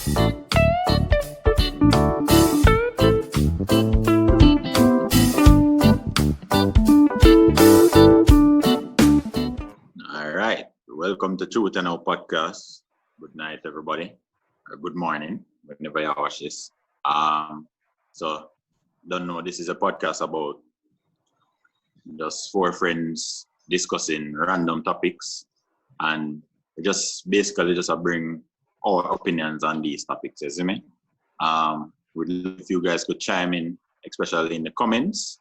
All right. Welcome to Truth and Our podcast. Good night, everybody. Or good morning, whenever you watch this. So don't know, this is a podcast about just four friends discussing random topics, and just basically just bring our opinions on these topics, you see me? If you guys could chime in, especially in the comments,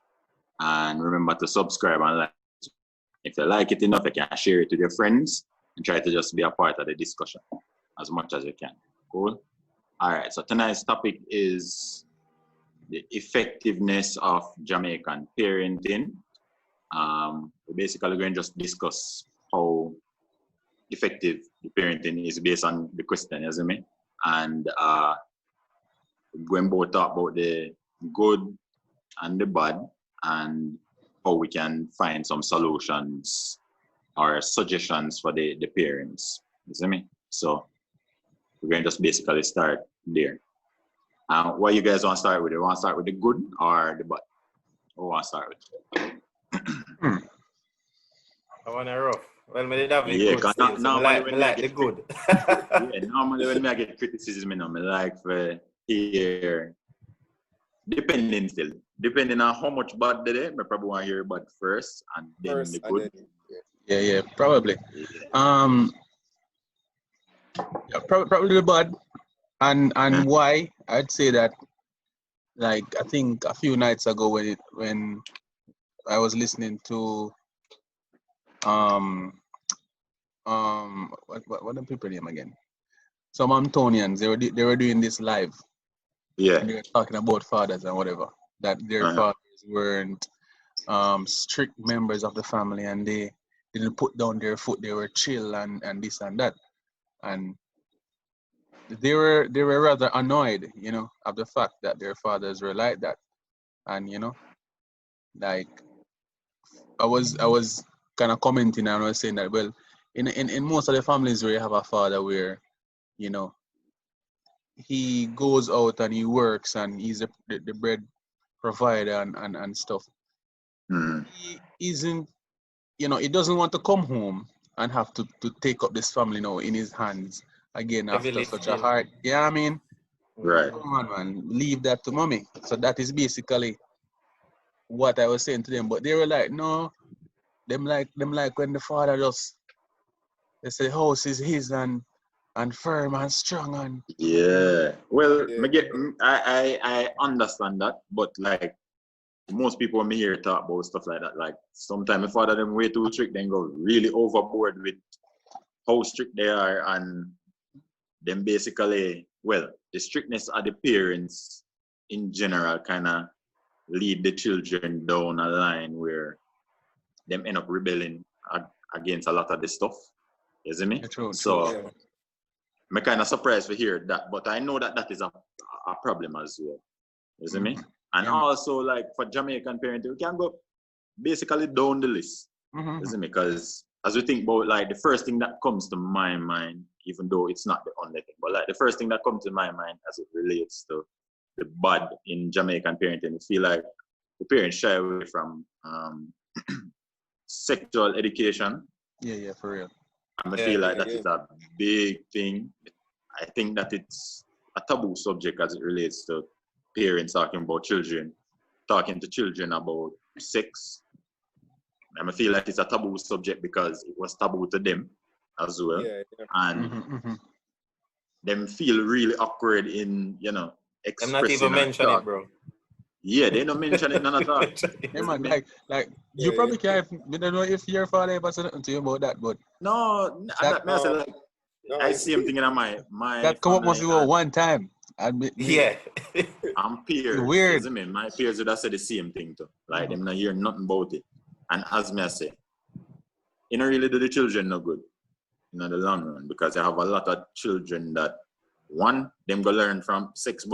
and remember to subscribe and like. If you like it enough, you can share it with your friends and try to just be a part of the discussion as much as you can. Cool? All right, so tonight's topic is the effectiveness of Jamaican parenting. We're basically going to just discuss how effective the parenting is based on the question, you see me? And we're going to both talk about the good and the bad, and how we can find some solutions or suggestions for the parents. You see me? So we're going to just basically start there. What you guys want to start with? You want to start with the good or the bad? Who want to start with? I want to rough. Well, I did have the Yeah, good still, so I like the good. Yeah, normally when I get criticism, I like for hear, depending on how much bad they do, I probably want to hear bad first and then the good. Yeah, probably. Probably the bad. And why? I'd say that, like, I think a few nights ago when I was listening to what the people name again? Some Antonians, they were doing this live. Yeah. And they were talking about fathers and whatever. That their fathers weren't strict members of the family, and they didn't put down their foot. They were chill and this and that. And they were rather annoyed, of the fact that their fathers were like that. And like I was kind of commenting, and I was saying that, well, in most of the families where you have a father where, he goes out and he works and he's the bread provider and stuff. He isn't, he doesn't want to come home and have to take up this family now in his hands again after such a hard. Yeah, I mean, right. Come on, man, leave that to mommy. So that is basically what I was saying to them. But they were like, no, them like when the father just, they say the house is his and firm and strong and. Yeah. Well, I understand that, but like most people when me hear talk about stuff like that, like sometimes if father them way too strict, then go really overboard with how strict they are, and then basically, well, the strictness of the parents in general kind of lead the children down a line where them end up rebelling against a lot of the stuff. You see me? True. I'm kind of surprised to hear that, but I know that is a problem as well. You see me? And also, like, for Jamaican parenting, we can go basically down the list. You see me? Because as we think about, like, the first thing that comes to my mind, even though it's not the only thing, but like the first thing that comes to my mind as it relates to the bad in Jamaican parenting, I feel like the parents shy away from sexual education. Yeah, for real. And I feel like that is a big thing. I think that it's a taboo subject as it relates to parents talking to children about sex. And I feel like it's a taboo subject because it was taboo to them as well. And them feel really awkward in, expressing. I'm not even mentioning it, bro. Yeah, they don't mention it none at all. Yeah, man, like you probably can't. I don't know if your father ever said anything to you about that, but no, I see him thinking of my that come up must be one time. Yeah, I'm peers. Weird. My peers would have said the same thing too. Like them not hear nothing about it. And as me I say, you don't really do the children no good in the long run, because I have a lot of children that one, them go learn from sex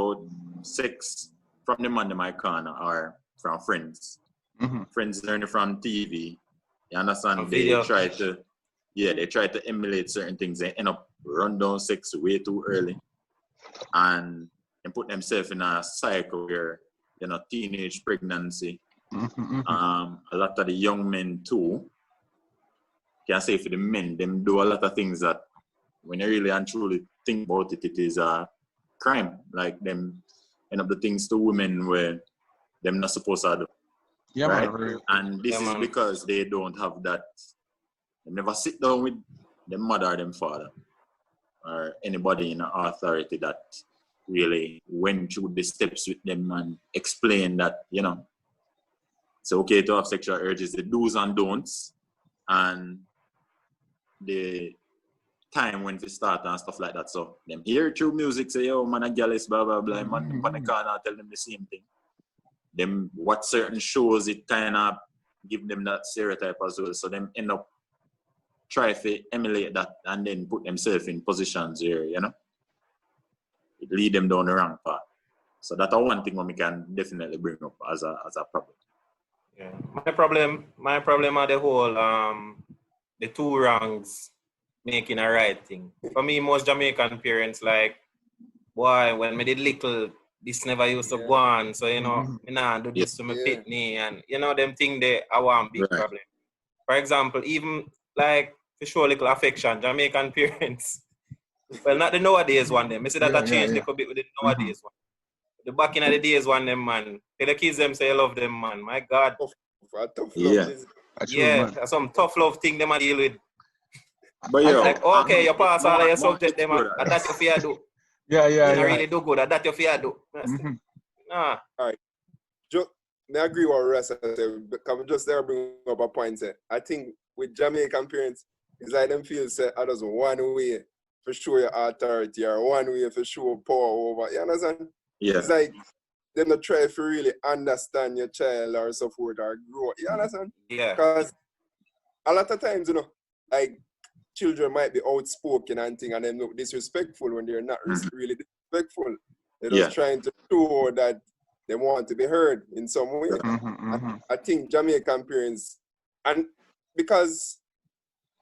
from the man in my corner or from friends. Friends learn from TV. You understand? They try to emulate certain things. They end up run down sex way too early. and put themselves in a cycle where, you know, teenage pregnancy. A lot of the young men too, can say for the men, them do a lot of things that when you really and truly think about it, it is a crime. Like them end up the things to women where them not supposed to do. Yeah, right? man. And this is because they don't have that. They never sit down with their mother or their father or anybody in authority that really went through the steps with them and explain that, you know, it's okay to have sexual urges, the do's and don'ts, and the time when to start and stuff like that. So them hear through music, say, yo, man, a girl is blah, blah, blah, man, them on the corner tell them the same thing. Them what certain shows, it kind of give them that stereotype as well. So them end up try to emulate that and then put themselves in positions where, you know, it lead them down the wrong path. So that's one thing we can definitely bring up as a problem. Yeah. My problem are the whole the two wrongs making a right thing. For me, most Jamaican parents like, boy, when me did little, this never used to go on. So, you know, me nah do this to my pitney, and you know, them thing they I want big problem. For example, even like to show a little affection, Jamaican parents. Well, not the nowadays one them. I say that I changed a little bit with the nowadays one. The back in the days one them, man. Tell the kids them say I love them, man. My God. Tough love. That's some tough love thing them I deal with. But yo, like, okay, you pass all of your subject them, and that's your fear do. Yeah. Really do good, and that's your fear do. Nah. All right. I agree with what Russ said, because just there bring up a point. I think with Jamaican parents, it's like them feel say, I just one way for show your authority or one way for show power over. You understand? Yeah. It's like them not try to really understand your child or support or grow. You understand? Yeah. Because a lot of times, you know, like children might be outspoken and thing and then look disrespectful when they're not really disrespectful. They're just trying to show that they want to be heard in some way. I think Jamaican parents, and because,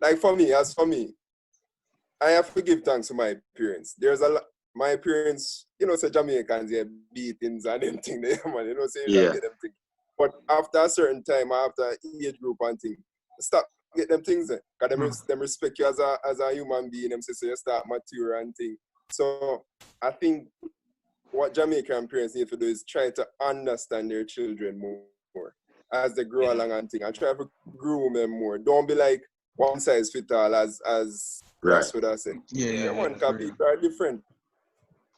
like for me, I have to give thanks to my parents. There's a lot, my parents, you know, say Jamaicans, yeah, beatings and them thing, man, you know, say them thing. But after a certain time, after age group and thing, stop get them things there. Because them respect you as a human being, them say so you start mature and thing. So I think what Jamaican parents need to do is try to understand their children more as they grow along and thing, and try to groom them more. Don't be like one size fit all, as Ross would have said. One can be very different.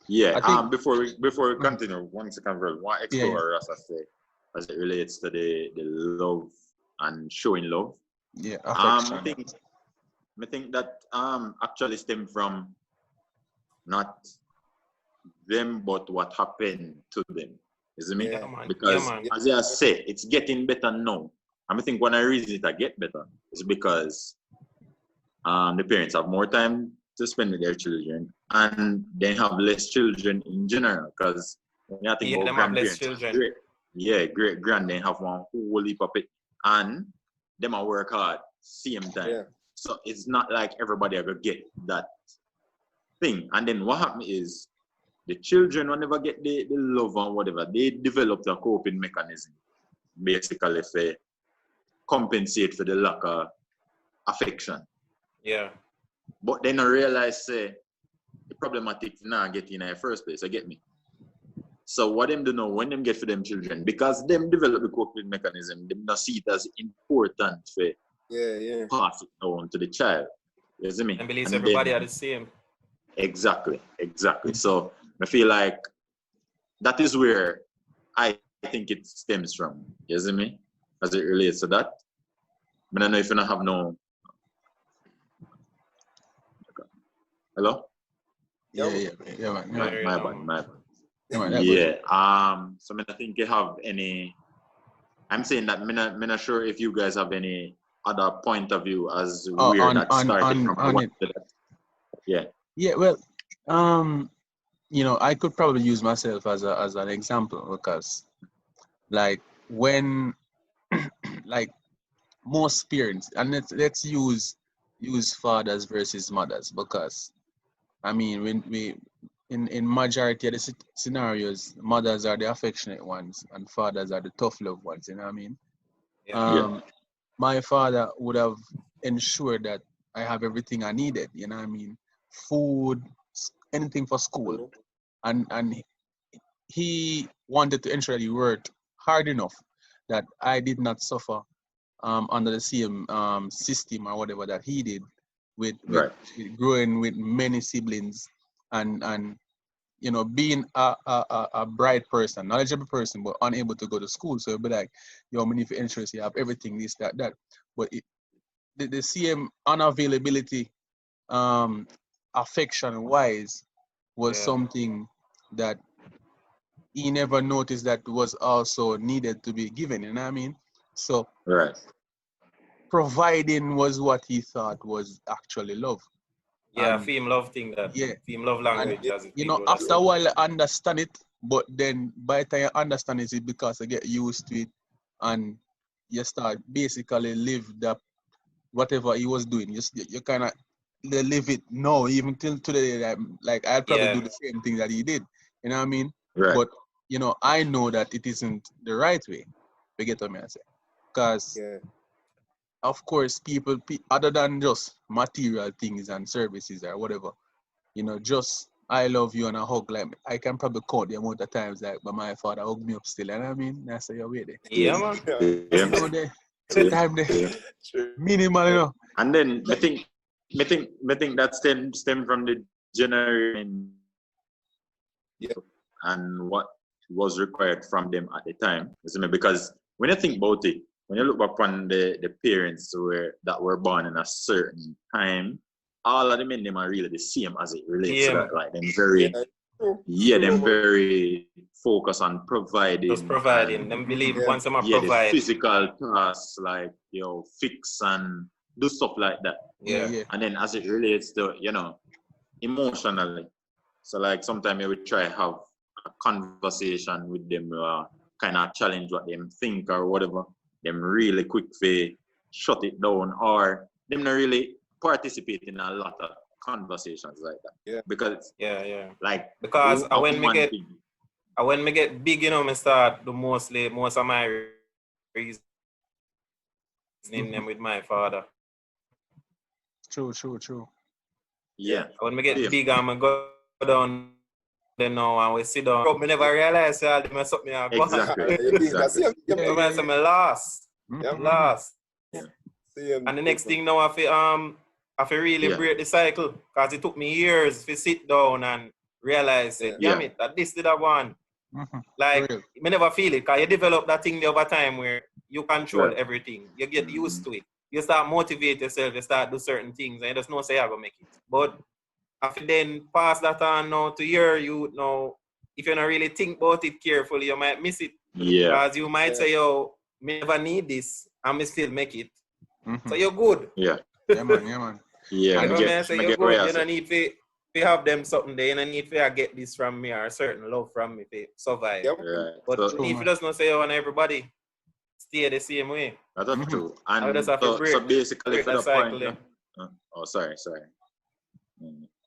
Yeah. Before we continue, 1 second, bro. One explore what Ross has said as it relates to the love and showing love. Yeah. I think that actually stem from not them, but what happened to them. You see me? Because as I say, it's getting better now. I think one of the reasons it get better is because the parents have more time to spend with their children, and they have less children in general. Because when you think about grandparents, great grand, they have one whole heap of it, and them a work hard same time. Yeah. So it's not like everybody ever get that thing. And then what happens is the children will never get the love and whatever. They develop a coping mechanism, basically, for compensate for the lack of affection. Yeah. But then I realize the problematic now get in the first place. You get me? So what them do know when them get for them children, because them develop the coping mechanism, them not see it as important for pass it on to the child. You see me? And believe everybody are the same. Exactly. So I feel like that is where I think it stems from. You see me? As it relates to that. But I don't know if you don't have no. Hello? Yeah, man. My bad. So I think you have any. I'm saying that I'm not sure if you guys have any other point of view as where that started from. Yeah, well, you know, I could probably use myself as an example, because like when like most parents, and let's use fathers versus mothers, because I mean when in majority of the scenarios, mothers are the affectionate ones and fathers are the tough love ones. You know what I mean? My father would have ensured that I have everything I needed. You know what I mean? Food, anything for school, and he wanted to ensure that he worked hard enough that I did not suffer under the same system or whatever that he did with growing with many siblings and you know, being a bright person, knowledgeable person, but unable to go to school. So it'd be like, yo, many for interest, you have everything, this, that, that. But the same unavailability, affection wise, was something that he never noticed that was also needed to be given. You know what I mean? So providing was what he thought was actually love. Yeah, fame love thing that. Yeah. Fame love language. And, as you know, after a while, I understand it, but then by the time you understand it, it's because I get used to it, and you start basically live that whatever he was doing. You kind of live it now, even till today. Like I'll probably do the same thing that he did. You know what I mean? But you know, I know that it isn't the right way. You get what I say? Because of course, people other than just material things and services or whatever, you know, just I love you and a hug. Like I can probably count the amount of times like but my father hugged me up still. You know what I mean? That's how you're waiting. Yeah, man. You know, the time there, minimal, you know. And then I think that stem from the generation and what was required from them at the time. Because when you think about it, when you look back on the parents that were born in a certain time, all of them in them are really the same as it relates to that. Like them very them very focused on providing. Just providing. Them believe once them provide. The physical tasks like fix and do stuff like that. Yeah. And then as it relates to, you know, emotionally. So like sometimes you would try have a conversation with them, kind of challenge what them think or whatever. Them really quick for shut it down, or them not really participate in a lot of conversations like that. Yeah. Because like because when me get big, you know, me start do most of my reasoning them with my father. True. Yeah. When me get big and me go down there now and we sit down, me never realize all them mess up me. Exactly. Me lost. Lost. And the next thing now I feel really break the cycle, because it took me years to sit down and realize damn it, that this did that one. Like me never feel it, because you develop that thing over time where you control everything. You get used to it. You start motivate yourself, you start do certain things, and you just know say you're gonna make it. But after then pass that on now to your youth now, if you don't really think about it carefully, you might miss it. Yeah. Because you might say, yo, me never need this, and me still make it. So you're good. Yeah, man. Yeah, I say you're good. You don't need to have them something there. You don't need to get this from me or a certain love from me to survive. But if you just not say you want everybody stay the same way. That's true. And I just have to break, so basically for the point. Sorry.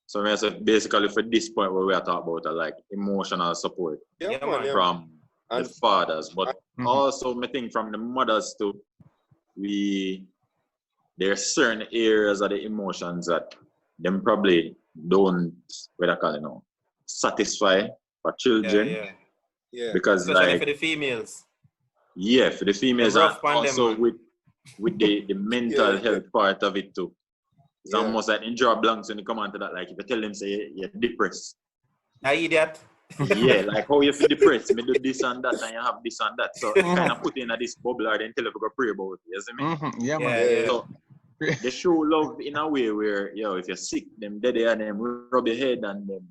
So basically for this point where we are talking about like emotional support from the fathers, but also I think from the mothers too. There are certain areas of the emotions that them probably don't, satisfy for children. Yeah. Because especially like for the females. Yeah, for the females and also with the mental health part of it too. It's almost like in draw blanks when you come onto that, like if you tell them say you're depressed. I idiot. Yeah, like how you feel depressed, me do this and that and you have this and that. So kind of put in this bubble or then tell you to go pray about it, you see me? Yeah, man. So they show love in a way where, if you're sick, them dead and them rub your head and them,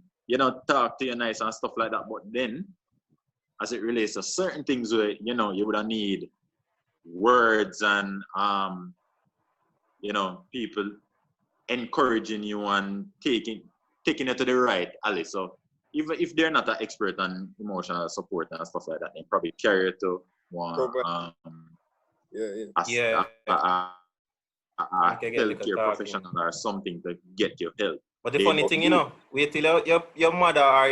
talk to you nice and stuff like that. But then, as it relates to certain things where, you would need words and, people encouraging you and taking it to the right alley. So even if they're not an expert on emotional support and stuff like that, they probably carry it to one a healthcare professional or something to get your help. But the funny thing, you know, wait till your mother or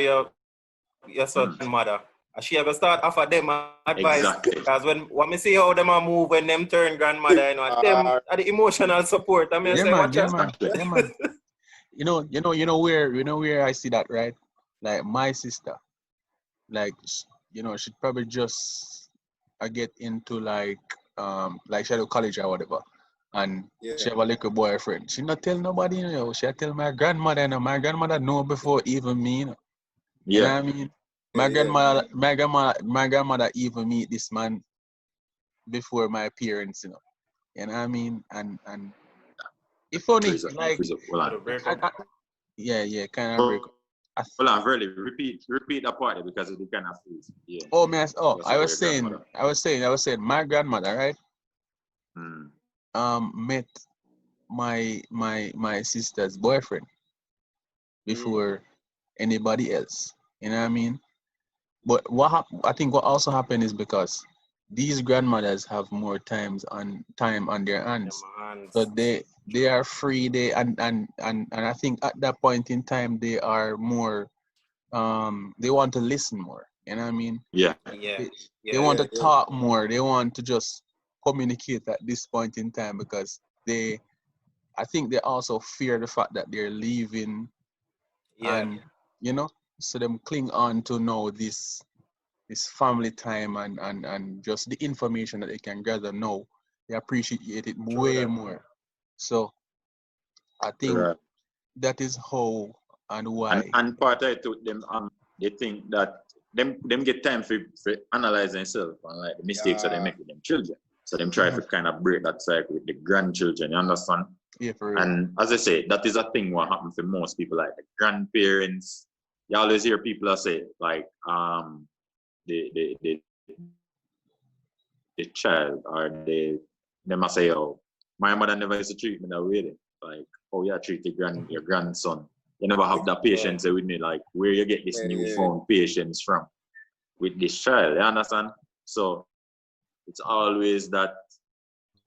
your son mother, and she ever start offer them advice. Exactly. Because when me see how them a move when them turn grandmother, you know, them are the emotional support. I mean, say, watch out. Yeah, man. You know where I see that, right? Like my sister, like she'd probably just get into like she had a college or whatever, and she have a little boyfriend. She not tell nobody, she tell my grandmother, my grandmother know before even me, You know what I mean? My grandmother even meet this man before my parents, You know what I mean? And it's funny, like yeah, kind of break. Hold on, really repeat that part because it kind of feels. Yeah. Oh man, I was saying my grandmother, right? Met my sister's boyfriend before anybody else. You know what I mean? But I think what also happened is because these grandmothers have more time on their hands, so they are free. And I think at that point in time they are more they want to listen more. You know what I mean? Yeah. They want to talk more. They want to just communicate at this point in time because I think they also fear the fact that they're leaving, and so them cling on to know this family time and just the information that they can gather now. They appreciate it way more. So I think that is how and why. And part of it to them, they think that them get time for analyze themselves and like the mistakes that they make with them children. So them try to kind of break that cycle with the grandchildren. You understand? Yeah, for real. And as I say, that is a thing what happens for most people, like the grandparents. You always hear people say like the child or they must say, oh, my mother never used to treat me that way. Like, oh yeah, treat your grandson. You never have that patience with me, like where you get this newfound patience from with this child, you understand? So it's always that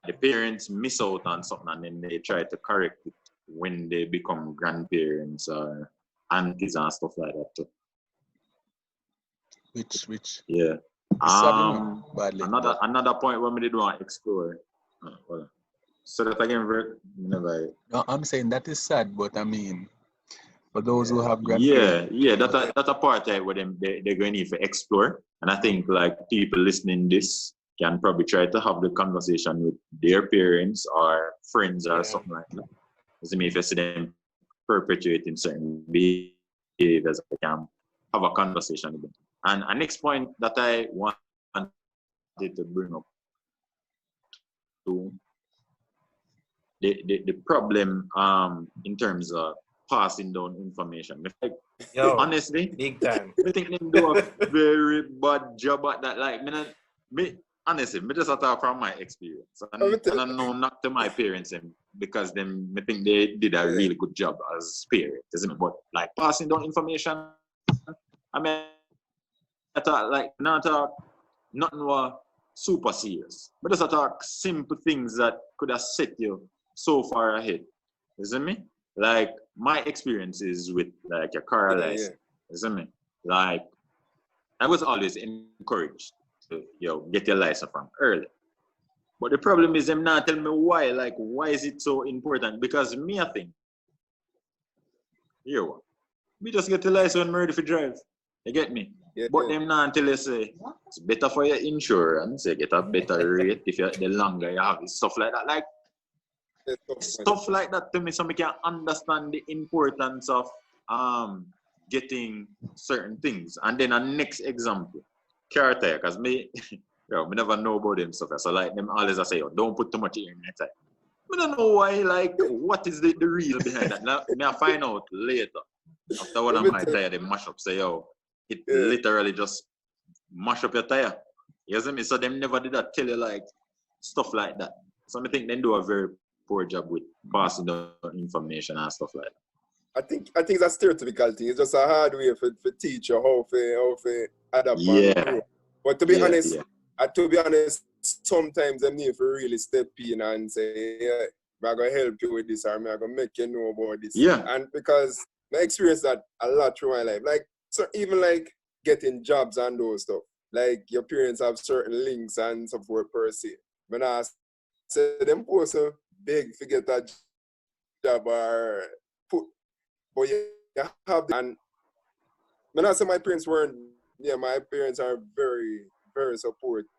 the parents miss out on something and then they try to correct it when they become grandparents or aunties and stuff like that too. Which yeah. Badly, another point when we did want to explore. So that again, never. No, I'm saying that is sad, but I mean, for those who have grandparents. Yeah, that's a part where they're going to need to explore. And I think like people listening this can probably try to have the conversation with their parents or friends or something like that. Doesn't mean if you see them perpetuating certain behaviors, they can have a conversation with them. And a next point that I wanted to bring up to the problem in terms of passing down information. Like, honestly, big time. I think they do a very bad job at that. Like, honestly, me just talk from my experience. And I know not to my parents because I think they did a really good job as parents, isn't it? But like passing down information, I mean, I thought like not nothing was super serious. But just talk simple things that could have set you so far ahead. Isn't me? Like my experiences with like a car license, isn't it? Like I was always encouraged to get your license from early. But the problem is them not telling me why. Like why is it so important? Because me I think we just get the license when we're ready for drive. You get me? But them not until they say it's better for your insurance, you get a better rate if the longer you have it, stuff like that. Like stuff like that to me, so we can understand the importance of getting certain things. And then a next example, car tire, because me never know about them stuff. So like them always I say, don't put too much air in your tire. I don't know why, like what is the reason behind that. Now I find out later. After one of my tire, they mash up, say it literally just mash up your tire. You see me? So them never did that tell you like stuff like that. So I think they do a very poor job with passing the information and stuff like that. I think it's a stereotypical thing. It's just a hard way for teach you how to adapt. But to be honest, sometimes them need to really step in and say, I'm going to help you with this, or I'm going to make you know about this. Yeah. And because I experienced that a lot through my life. Like, so even like getting jobs and those stuff. Like, your parents have certain links and so forth per se. When I say them person big to get a job or put, but you have the, and when I say my parents weren't, yeah, my parents are very, very supportive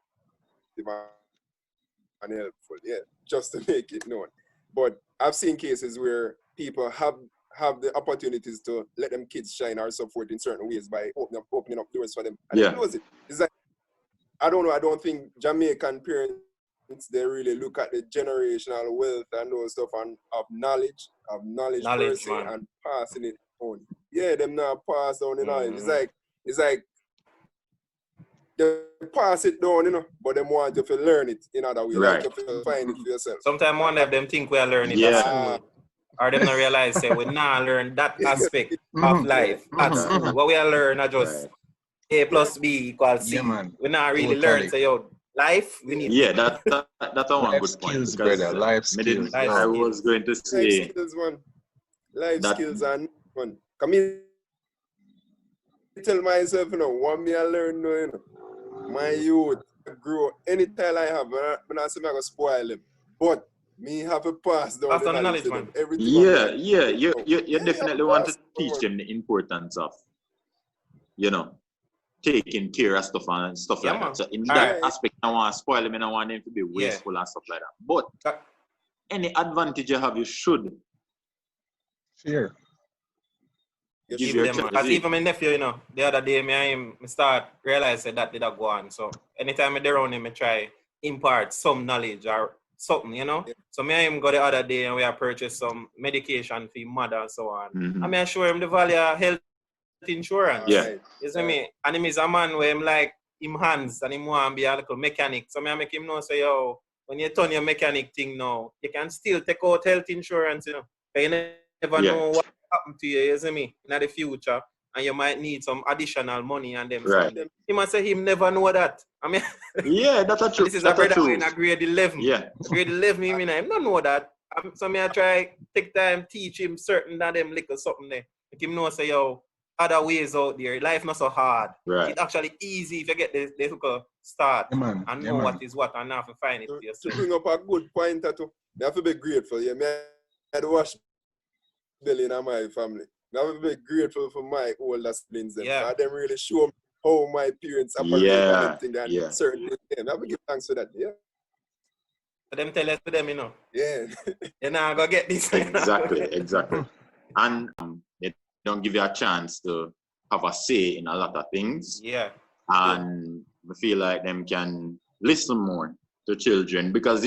and helpful, yeah, just to make it known. But I've seen cases where people have the opportunities to let them kids shine or support in certain ways by opening up doors for them and they close it. It's like, I don't know, I don't think Jamaican parents, they really look at the generational wealth and those stuff and of knowledge per se, man. and passing it on. Yeah, them not pass down the knowledge. It's like they pass it down, you know, but they want you to learn it in other way. Right. Like you to find it for yourself. Sometimes one of them think we are learning Yeah. at school. Or them not realize say we not learn that aspect of life at school. What we are learn are just A plus B equals C. Yeah, man. We not really Totally. learn say yo life we need. Yeah, that's a one Life good skills, point. brother. Life skills. Life I skills. was going to Life say skills, man. Life that- skills and one. Come in. Tell myself, you know, what me I learn, you know, my youth grow any time I have. When I say I'm gonna spoil them, but me have a pass down Pass the down the knowledge to knowledge, them. Everything. You definitely want to teach them the importance of, you know, taking care of stuff and stuff Yeah, like man. that. So in Alright. that aspect, I want to spoil them and I want them to be wasteful and stuff like that. But any advantage you have, you should Fear. You give Give your them, child. because even my nephew, you know, the other day, me start realize that did go on. So anytime I dey around him, I try impart some knowledge or something, you know. Yeah. So me and him go the other day and we have purchased some medication for his mother and so on. Mhm. I mean, I show him the value of health insurance. Yeah. Alright. You see me? And him is a man where him like him hands and him want to be a little mechanic. So me I make him know say, yo, when you turn your mechanic thing now, you can still take out health insurance, you know. But you never Yeah. know what happen to you see me, in the future, and you might need some additional money and them. Right. So he must say him never know that. I mean, Yeah, that's a truth. this is a brother in a grade 11. Yeah. Grade 11, I mean, him don't know that. So me I try take time teach him certain of them little something there. Make him know say yo, other ways out there. Life not so hard. Right. It's actually easy if you get the hook start Yeah, man. and Yeah, know man. what is what and have to find it for To yourself. bring up a good point, too. I have to be grateful. Yeah, me I had wash belly in my family. I have to be grateful for my older siblings. Yeah. And them really show me how my parents operate Yeah, and everything. And yeah. certain things. I have to give thanks for that. Yeah. So them tell us to them, you know. Yeah. You're not gonna get this. Exactly. And they don't give you a chance to have a say in a lot of things. Yeah. And we feel like them can listen more to children because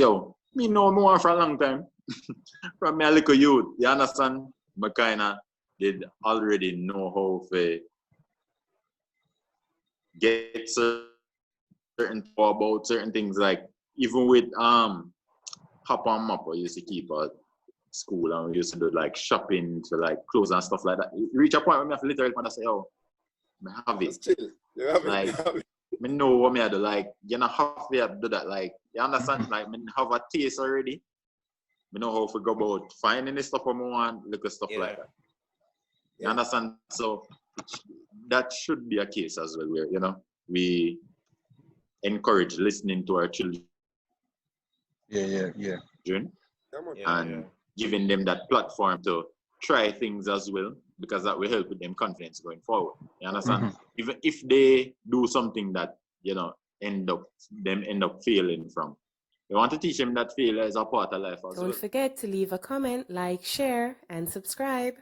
me know more for a long time. From me a little youth, you understand? I kinda did already know how to get certain about certain things, like even with Hop and Map, we used to keep at school and we used to do like shopping for like clothes and stuff like that. You reach a point where me have to literally say, I have Just it. chill. You have Like, it. I know what me I do. Like, you know how to do that. Like, you understand? Like, I have a taste already. I know how to go about finding the stuff I want, little stuff like that. You understand? So that should be a case as well, where we encourage listening to our children. Yeah. And giving them that platform to try things as well, because that will help with them confidence going forward. You understand? Even if they do something that end up failing from, you want to teach them that failure is a part of life as well. Don't forget to leave a comment, like, share, and subscribe.